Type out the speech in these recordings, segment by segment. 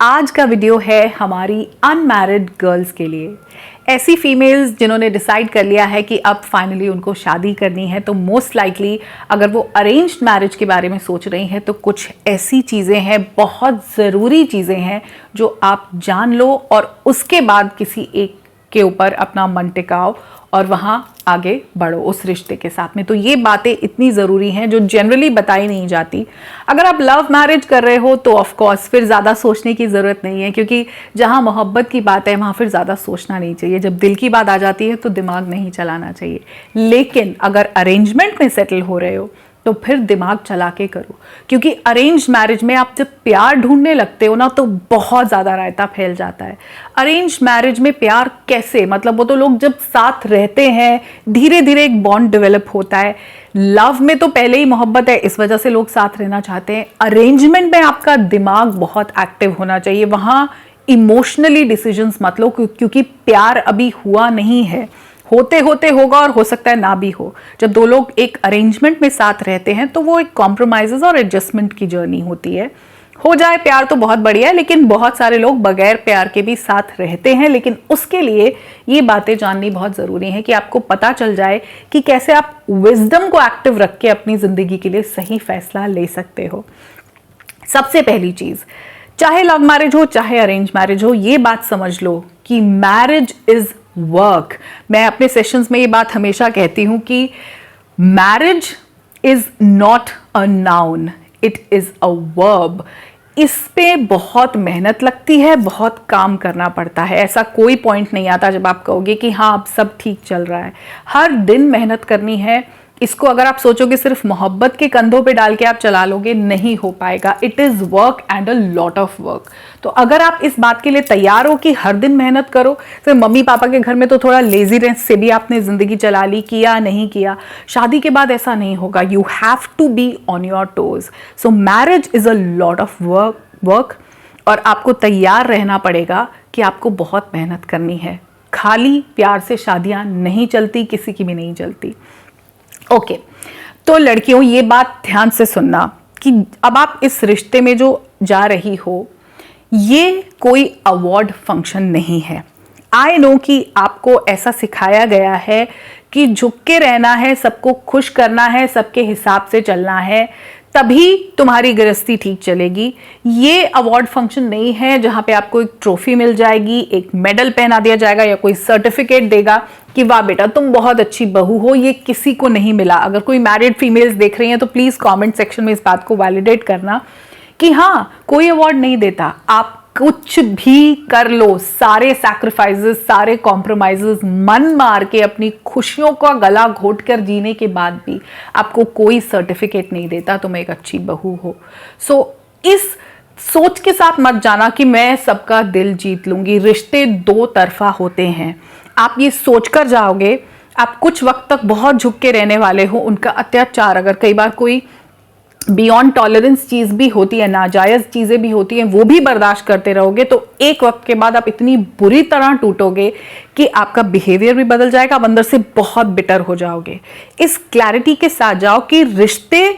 आज का वीडियो है हमारी अनमैरिड गर्ल्स के लिए। ऐसी फीमेल्स जिन्होंने डिसाइड कर लिया है कि अब फाइनली उनको शादी करनी है, तो मोस्ट लाइकली अगर वो अरेंज्ड मैरिज के बारे में सोच रही हैं तो कुछ ऐसी चीज़ें हैं, बहुत ज़रूरी चीज़ें हैं जो आप जान लो और उसके बाद किसी एक के ऊपर अपना मन टिकाओ और वहाँ आगे बढ़ो उस रिश्ते के साथ में। तो ये बातें इतनी ज़रूरी हैं जो जनरली बताई नहीं जाती। अगर आप लव मैरिज कर रहे हो तो ऑफ कोर्स फिर ज़्यादा सोचने की ज़रूरत नहीं है, क्योंकि जहाँ मोहब्बत की बात है वहाँ फिर ज़्यादा सोचना नहीं चाहिए। जब दिल की बात आ जाती है तो दिमाग नहीं चलाना चाहिए। लेकिन अगर अरेंजमेंट में सेटल हो रहे हो तो फिर दिमाग चला के करो, क्योंकि अरेंज मैरिज में आप जब प्यार ढूंढने लगते हो ना तो बहुत ज़्यादा रायता फैल जाता है। अरेंज मैरिज में प्यार कैसे, मतलब वो तो लोग जब साथ रहते हैं धीरे धीरे एक बॉन्ड डेवलप होता है। लव में तो पहले ही मोहब्बत है, इस वजह से लोग साथ रहना चाहते हैं। अरेंजमेंट में आपका दिमाग बहुत एक्टिव होना चाहिए, वहाँ इमोशनली डिसीजंस मत लो, क्योंकि प्यार अभी हुआ नहीं है। होते होते होगा और हो सकता है ना भी हो। जब दो लोग एक अरेंजमेंट में साथ रहते हैं तो वो एक कॉम्प्रोमाइजेस और एडजस्टमेंट की जर्नी होती है। हो जाए प्यार तो बहुत बढ़िया है, लेकिन बहुत सारे लोग बगैर प्यार के भी साथ रहते हैं। लेकिन उसके लिए ये बातें जाननी बहुत ज़रूरी है कि आपको पता चल जाए कि कैसे आप विजडम को एक्टिव रख के अपनी ज़िंदगी के लिए सही फैसला ले सकते हो। सबसे पहली चीज़, चाहे लव मैरिज हो चाहे अरेंज मैरिज हो, ये बात समझ लो कि मैरिज इज़ वर्क। मैं अपने सेशंस में ये बात हमेशा कहती हूं कि marriage is not a noun, it is a verb. इस पे बहुत मेहनत लगती है, बहुत काम करना पड़ता है। ऐसा कोई पॉइंट नहीं आता जब आप कहोगे कि हाँ अब सब ठीक चल रहा है। हर दिन मेहनत करनी है। इसको अगर आप सोचोगे सिर्फ मोहब्बत के कंधों पे डाल के आप चला लोगे, नहीं हो पाएगा। It is work and a lot of work. तो अगर आप इस बात के लिए तैयार हो कि हर दिन मेहनत करो, फिर मम्मी पापा के घर में तो थोड़ा लेजीनेस से भी आपने ज़िंदगी चला ली, किया नहीं किया, शादी के बाद ऐसा नहीं होगा। You have to be on your toes. So marriage is a lot of work और आपको तैयार रहना पड़ेगा कि आपको बहुत मेहनत करनी है। खाली प्यार से शादियाँ नहीं चलती, किसी की भी नहीं चलती। ओके, तो लड़कियों ये बात ध्यान से सुनना कि अब आप इस रिश्ते में जो जा रही हो, ये कोई अवार्ड फंक्शन नहीं है। आई नो कि आपको ऐसा सिखाया गया है कि झुक के रहना है, सबको खुश करना है, सबके हिसाब से चलना है, तभी तुम्हारी गृहस्थी ठीक चलेगी। ये अवार्ड फंक्शन नहीं है जहां पे आपको एक ट्रॉफी मिल जाएगी, एक मेडल पहना दिया जाएगा या कोई सर्टिफिकेट देगा कि वाह बेटा तुम बहुत अच्छी बहू हो। ये किसी को नहीं मिला। अगर कोई मैरिड फीमेल्स देख रही हैं तो प्लीज कमेंट सेक्शन में इस बात को वैलिडेट करना कि हाँ, कोई अवार्ड नहीं देता। आप कुछ भी कर लो, सारे सैक्रिफाइसेस, सारे कॉम्प्रोमाइजेस मन मार के अपनी खुशियों का गला घोट कर जीने के बाद भी आपको कोई सर्टिफिकेट नहीं देता तुम एक अच्छी बहू हो। सो इस सोच के साथ मत जाना कि मैं सबका दिल जीत लूंगी। रिश्ते दो तरफा होते हैं। आप ये सोचकर जाओगे, आप कुछ वक्त तक बहुत झुक के रहने वाले हो। उनका अत्याचार, अगर कई बार कोई बियॉन्ड टॉलरेंस चीज भी होती है, नाजायज चीजें भी होती हैं, वो भी बर्दाश्त करते रहोगे तो एक वक्त के बाद आप इतनी बुरी तरह टूटोगे कि आपका बिहेवियर भी बदल जाएगा, आप अंदर से बहुत बिटर हो जाओगे। इस क्लैरिटी के साथ जाओ कि रिश्ते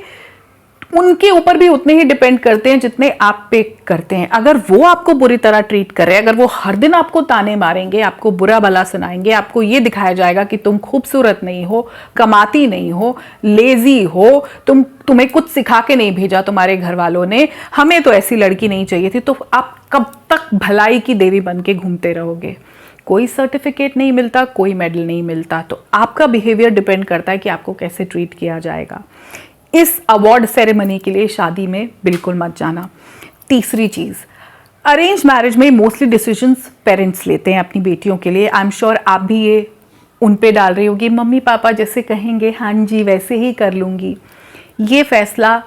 उनके ऊपर भी उतने ही डिपेंड करते हैं जितने आप पे करते हैं। अगर वो आपको बुरी तरह ट्रीट कर रहे हैं, अगर वो हर दिन आपको ताने मारेंगे, आपको बुरा भला सुनाएंगे, आपको ये दिखाया जाएगा कि तुम खूबसूरत नहीं हो, कमाती नहीं हो, लेजी हो, तुम्हें कुछ सिखा के नहीं भेजा तुम्हारे घर वालों ने, हमें तो ऐसी लड़की नहीं चाहिए थी, तो आप कब तक भलाई की देवी बन के घूमते रहोगे। कोई सर्टिफिकेट नहीं मिलता, कोई मेडल नहीं मिलता। तो आपका बिहेवियर डिपेंड करता है कि आपको कैसे ट्रीट किया जाएगा। इस अवार्ड सेरेमनी के लिए शादी में बिल्कुल मत जाना। तीसरी चीज़, अरेंज मैरिज में मोस्टली डिसीजंस पेरेंट्स लेते हैं अपनी बेटियों के लिए। आई एम श्योर आप भी ये उन पे डाल रही होगी, मम्मी पापा जैसे कहेंगे हाँ जी वैसे ही कर लूँगी। ये फैसला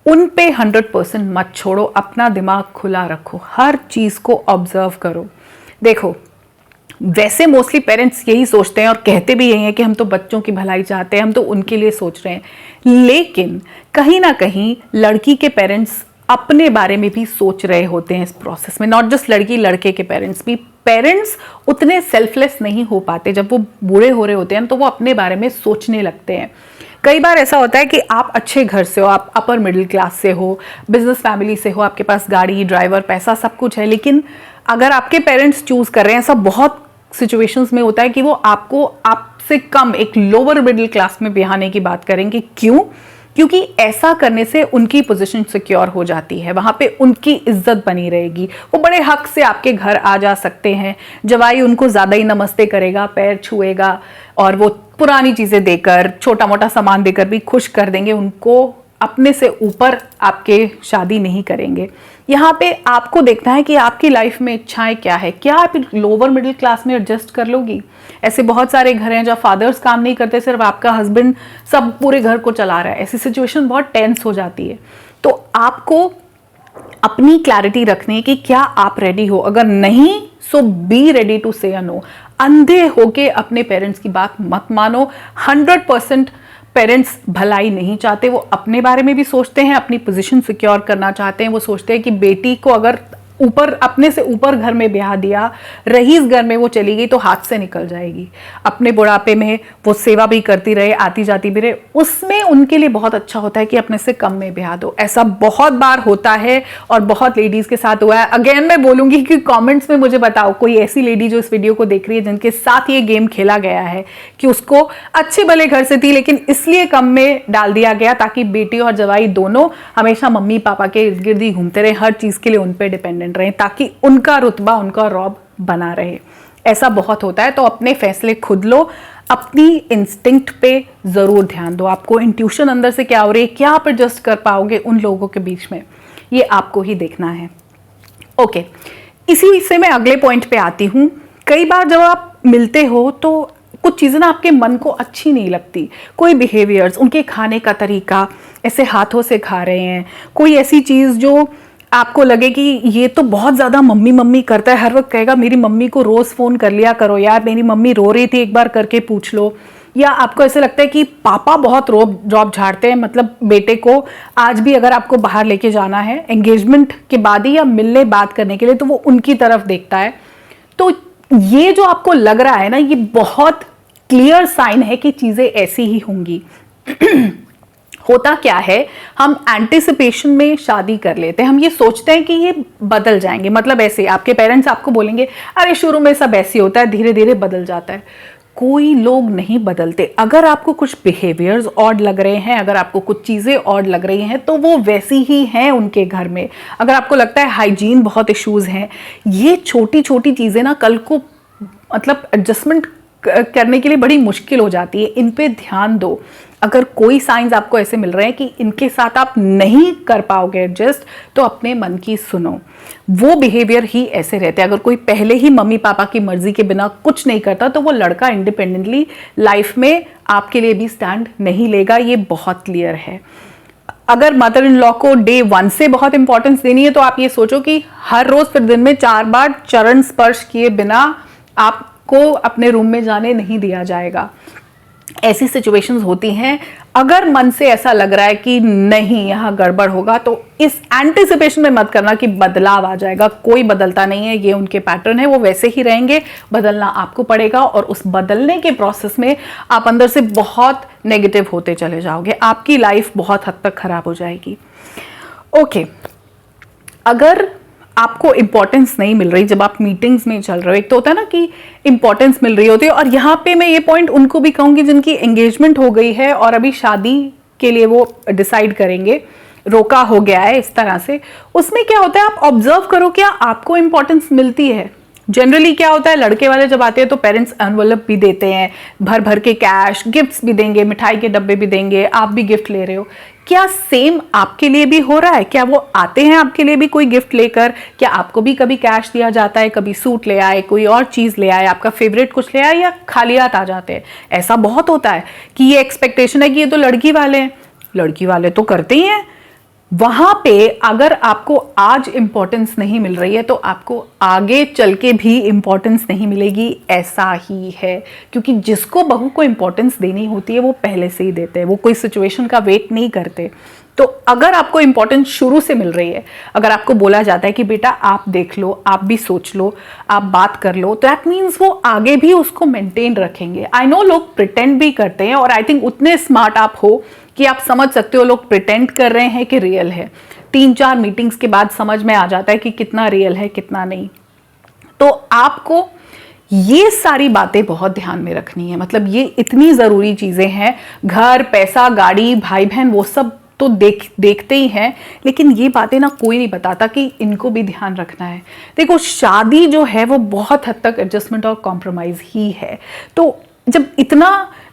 उन पे 100% मत छोड़ो। अपना दिमाग खुला रखो, हर चीज़ को ऑब्जर्व करो। देखो, वैसे मोस्टली पेरेंट्स यही सोचते हैं और कहते भी यही हैं कि हम तो बच्चों की भलाई चाहते हैं, हम तो उनके लिए सोच रहे हैं। लेकिन कहीं ना कहीं लड़की के पेरेंट्स अपने बारे में भी सोच रहे होते हैं इस प्रोसेस में। नॉट जस्ट लड़की, लड़के के पेरेंट्स भी। पेरेंट्स उतने सेल्फलेस नहीं हो पाते, जब वो बूढ़े हो रहे होते हैं तो वो अपने बारे में सोचने लगते हैं। कई बार ऐसा होता है कि आप अच्छे घर से हो, आप अपर मिडिल क्लास से हो, बिजनेस फैमिली से हो, आपके पास गाड़ी, ड्राइवर, पैसा सब कुछ है, लेकिन अगर आपके पेरेंट्स चूज कर रहे हैं, ऐसा बहुत सिचुएशंस में होता है कि वो आपको आपसे कम एक लोअर मिडिल क्लास में बिहाने की बात करेंगे। क्यों? क्योंकि ऐसा करने से उनकी पोजीशन सिक्योर हो जाती है, वहां पे उनकी इज्जत बनी रहेगी, वो बड़े हक से आपके घर आ जा सकते हैं। जवाई उनको ज्यादा ही नमस्ते करेगा, पैर छुएगा, और वो पुरानी चीजें देकर, छोटा मोटा सामान देकर भी खुश कर देंगे उनको। अपने से ऊपर आपके शादी नहीं करेंगे। यहाँ पे आपको देखना है कि आपकी लाइफ में इच्छाएं क्या है। क्या आप लोअर मिडिल क्लास में एडजस्ट कर लोगी? ऐसे बहुत सारे घर हैं जहाँ फादर्स काम नहीं करते, सिर्फ आपका हस्बैंड सब पूरे घर को चला रहा है। ऐसी सिचुएशन बहुत टेंस हो जाती है। तो आपको अपनी क्लैरिटी रखनी है कि क्या आप रेडी हो। अगर नहीं, सो बी रेडी टू से नो। अंधे होके अपने पेरेंट्स की बात मत मानो। 100% पेरेंट्स भलाई नहीं चाहते, वो अपने बारे में भी सोचते हैं, अपनी पोजीशन सिक्योर करना चाहते हैं। वो सोचते हैं कि बेटी को अगर ऊपर, अपने से ऊपर घर में ब्याह दिया, रईस घर में वो चली गई तो हाथ से निकल जाएगी। अपने बुढ़ापे में वो सेवा भी करती रहे, आती जाती भी रहे, उसमें उनके लिए बहुत अच्छा होता है कि अपने से कम में ब्याह दो। ऐसा बहुत बार होता है और बहुत लेडीज के साथ हुआ है। अगेन मैं बोलूंगी कि कमेंट्स में मुझे बताओ कोई ऐसी लेडी जो इस वीडियो को देख रही है जिनके साथ ये गेम खेला गया है कि उसको अच्छे भले घर से थी लेकिन इसलिए कम में डाल दिया गया ताकि बेटी और जवाई दोनों हमेशा मम्मी पापा के इर्द गिर्द ही घूमते रहे, हर चीज के लिए उन पे डिपेंडेंट रहे, ताकि उनका रुतबा, उनका रौब बना रहे। ऐसा बहुत होता है। तो अपने फैसले खुद लो, अपनी इंस्टिंक्ट पे जरूर ध्यान दो। आपको इंट्यूशन अंदर से क्या हो रही है, क्या आप एडजस्ट कर पाओगे उन लोगों के बीच में, ये आपको ही देखना है। ओके, इसी से मैं अगले पॉइंट पे आती हूं। कई बार जब आप मिलते हो तो कुछ चीजें ना आपके मन को अच्छी नहीं लगती। कोई बिहेवियर्स, उनके खाने का तरीका, ऐसे हाथों से खा रहे हैं, कोई ऐसी चीज जो आपको लगे कि ये तो बहुत ज्यादा मम्मी मम्मी करता है, हर वक्त कहेगा मेरी मम्मी को रोज फोन कर लिया करो यार, मेरी मम्मी रो रही थी, एक बार करके पूछ लो। या आपको ऐसे लगता है कि पापा बहुत रौब झाड़ते हैं, मतलब बेटे को आज भी अगर आपको बाहर लेके जाना है एंगेजमेंट के बाद ही या मिलने बात करने के लिए, तो वो उनकी तरफ देखता है। तो ये जो आपको लग रहा है ना, ये बहुत क्लियर साइन है कि चीजें ऐसी ही होंगी। होता क्या है, हम एंटिसिपेशन में शादी कर लेते हैं, हम ये सोचते हैं कि ये बदल जाएंगे। मतलब ऐसे आपके पेरेंट्स आपको बोलेंगे अरे शुरू में सब ऐसे होता है, धीरे धीरे बदल जाता है। कोई लोग नहीं बदलते। अगर आपको कुछ बिहेवियर्स ऑड लग रहे हैं, अगर आपको कुछ चीजें ऑड लग रही हैं, तो वो वैसी ही हैं उनके घर में। अगर आपको लगता है हाइजीन बहुत इश्यूज हैं, ये छोटी छोटी चीजें ना कल को मतलब एडजस्टमेंट करने के लिए बड़ी मुश्किल हो जाती है। इन पे ध्यान दो। अगर कोई साइंस आपको ऐसे मिल रहे हैं कि इनके साथ आप नहीं कर पाओगे एडजस्ट, तो अपने मन की सुनो। वो बिहेवियर ही ऐसे रहते हैं। अगर कोई पहले ही मम्मी पापा की मर्जी के बिना कुछ नहीं करता, तो वो लड़का इंडिपेंडेंटली लाइफ में आपके लिए भी स्टैंड नहीं लेगा। ये बहुत क्लियर है। अगर मदर इन लॉ को डे 1 से बहुत इंपॉर्टेंस देनी है, तो आप ये सोचो कि हर रोज फिर दिन में 4 बार चरण स्पर्श किए बिना आपको अपने रूम में जाने नहीं दिया जाएगा। ऐसी सिचुएशंस होती हैं। अगर मन से ऐसा लग रहा है कि नहीं यहां गड़बड़ होगा, तो इस एंटिसिपेशन में मत करना कि बदलाव आ जाएगा। कोई बदलता नहीं है, ये उनके पैटर्न है, वो वैसे ही रहेंगे। बदलना आपको पड़ेगा और उस बदलने के प्रोसेस में आप अंदर से बहुत नेगेटिव होते चले जाओगे। आपकी लाइफ बहुत हद तक खराब हो जाएगी। ओके, अगर आपको इंपॉर्टेंस नहीं मिल रही, जब आप मीटिंग्स में चल रहे हो, एक तो होता है ना कि इंपॉर्टेंस मिल रही होती है, और यहाँ पे मैं ये पॉइंट उनको भी कहूंगी जिनकी एंगेजमेंट हो गई है और अभी शादी के लिए वो डिसाइड करेंगे, रोका हो गया है इस तरह से। उसमें क्या होता है, आप ऑब्जर्व करो क्या आपको इंपॉर्टेंस मिलती है। जनरली क्या होता है, लड़के वाले जब आते हैं तो पेरेंट्स एनवलप भी देते हैं, भर भर के कैश, गिफ्ट्स भी देंगे, मिठाई के डब्बे भी देंगे, आप भी गिफ्ट ले रहे हो। क्या सेम आपके लिए भी हो रहा है? क्या वो आते हैं आपके लिए भी कोई गिफ्ट लेकर? क्या आपको भी कभी कैश दिया जाता है, कभी सूट ले आए, कोई और चीज ले आए, आपका फेवरेट कुछ ले आए, या खाली हाथ आ जाते हैं? ऐसा बहुत होता है कि ये एक्सपेक्टेशन है कि ये तो लड़की वाले हैं, लड़की वाले तो करते ही हैं, वहां पे अगर आपको आज इंपॉर्टेंस नहीं मिल रही है तो आपको आगे चल के भी इंपॉर्टेंस नहीं मिलेगी, ऐसा ही है। क्योंकि जिसको बहू को इंपॉर्टेंस देनी होती है वो पहले से ही देते हैं, वो कोई सिचुएशन का वेट नहीं करते। तो अगर आपको इंपॉर्टेंस शुरू से मिल रही है, अगर आपको बोला जाता है कि बेटा आप देख लो, आप भी सोच लो, आप बात कर लो, तो दैट मीन्स वो आगे भी उसको मेंटेन रखेंगे। आई नो लोग प्रिटेंड भी करते हैं, और आई थिंक उतने स्मार्ट आप हो कि आप समझ सकते हो लोग प्रिटेंड कर रहे हैं कि रियल है। 3-4 मीटिंग्स के बाद समझ में आ जाता है कि कितना रियल है कितना नहीं। तो आपको ये सारी बातें बहुत ध्यान में रखनी है, मतलब ये इतनी जरूरी चीजें हैं। घर, पैसा, गाड़ी, भाई बहन, वो सब तो देखते ही हैं, लेकिन ये बातें ना कोई नहीं बताता कि इनको भी ध्यान रखना है। देखो, शादी जो है वो बहुत हद तक एडजस्टमेंट और कॉम्प्रोमाइज ही है। तो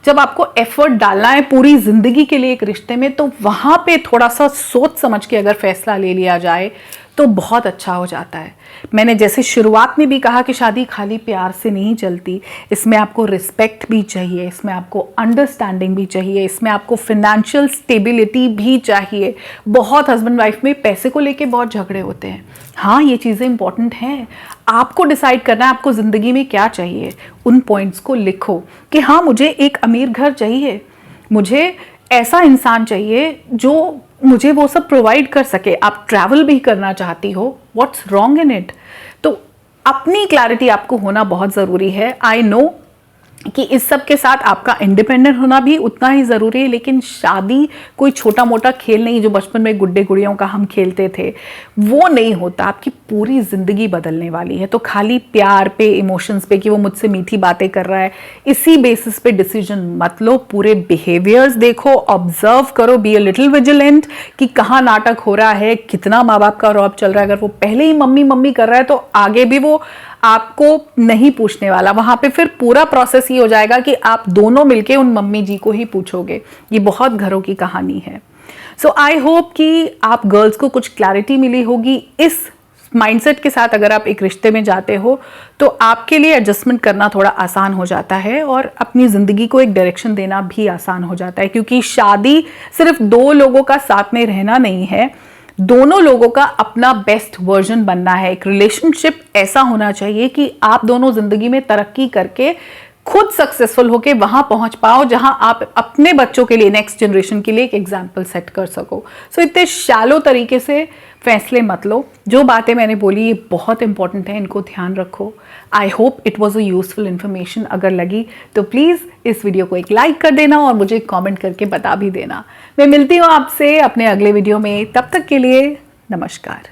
जब आपको एफर्ट डालना है पूरी जिंदगी के लिए एक रिश्ते में, तो वहां पे थोड़ा सा सोच समझ के अगर फैसला ले लिया जाए तो बहुत अच्छा हो जाता है। मैंने जैसे शुरुआत में भी कहा कि शादी खाली प्यार से नहीं चलती, इसमें आपको रिस्पेक्ट भी चाहिए, इसमें आपको अंडरस्टैंडिंग भी चाहिए, इसमें आपको फिनेंशियल स्टेबिलिटी भी चाहिए। बहुत हस्बैंड वाइफ में पैसे को लेके बहुत झगड़े होते हैं। हाँ, ये चीज़ें इंपॉर्टेंट हैं, आपको डिसाइड करना है आपको ज़िंदगी में क्या चाहिए। उन पॉइंट्स को लिखो कि हाँ, मुझे एक अमीर घर चाहिए, मुझे ऐसा इंसान चाहिए जो मुझे वो सब प्रोवाइड कर सके। आप ट्रैवल भी करना चाहती हो, व्हाट्स रॉन्ग इन इट? तो अपनी क्लैरिटी आपको होना बहुत ज़रूरी है। आई नो कि इस सब के साथ आपका इंडिपेंडेंट होना भी उतना ही ज़रूरी है, लेकिन शादी कोई छोटा मोटा खेल नहीं जो बचपन में गुड्डे गुड़ियों का हम खेलते थे, वो नहीं होता। आपकी पूरी ज़िंदगी बदलने वाली है। तो खाली प्यार पे, इमोशंस पे कि वो मुझसे मीठी बातें कर रहा है, इसी बेसिस पे डिसीजन मत लो। पूरे बिहेवियर्स देखो, ऑब्जर्व करो, बी अ लिटिल विजिलेंट कि कहाँ नाटक हो रहा है, कितना माँ बाप का रौब चल रहा है। अगर वो पहले ही मम्मी मम्मी कर रहा है तो आगे भी वो आपको नहीं पूछने वाला। वहां पे फिर पूरा प्रोसेस ये हो जाएगा कि आप दोनों मिलके उन मम्मी जी को ही पूछोगे। ये बहुत घरों की कहानी है। सो आई होप कि आप गर्ल्स को कुछ क्लैरिटी मिली होगी। इस माइंडसेट के साथ अगर आप एक रिश्ते में जाते हो तो आपके लिए एडजस्टमेंट करना थोड़ा आसान हो जाता है, और अपनी ज़िंदगी को एक डायरेक्शन देना भी आसान हो जाता है। क्योंकि शादी सिर्फ 2 लोगों का साथ में रहना नहीं है, दोनों लोगों का अपना बेस्ट वर्जन बनना है। एक रिलेशनशिप ऐसा होना चाहिए कि आप दोनों जिंदगी में तरक्की करके खुद सक्सेसफुल होके वहां पहुंच पाओ जहां आप अपने बच्चों के लिए, नेक्स्ट जनरेशन के लिए एक एग्जाम्पल सेट कर सको। सो इतने शैलो तरीके से फैसले मत लो। जो बातें मैंने बोली ये बहुत इंपॉर्टेंट है, इनको ध्यान रखो। I hope it was a useful information. अगर लगी तो प्लीज़ इस वीडियो को एक लाइक कर देना और मुझे कमेंट करके बता भी देना। मैं मिलती हूँ आपसे अपने अगले वीडियो में, तब तक के लिए नमस्कार।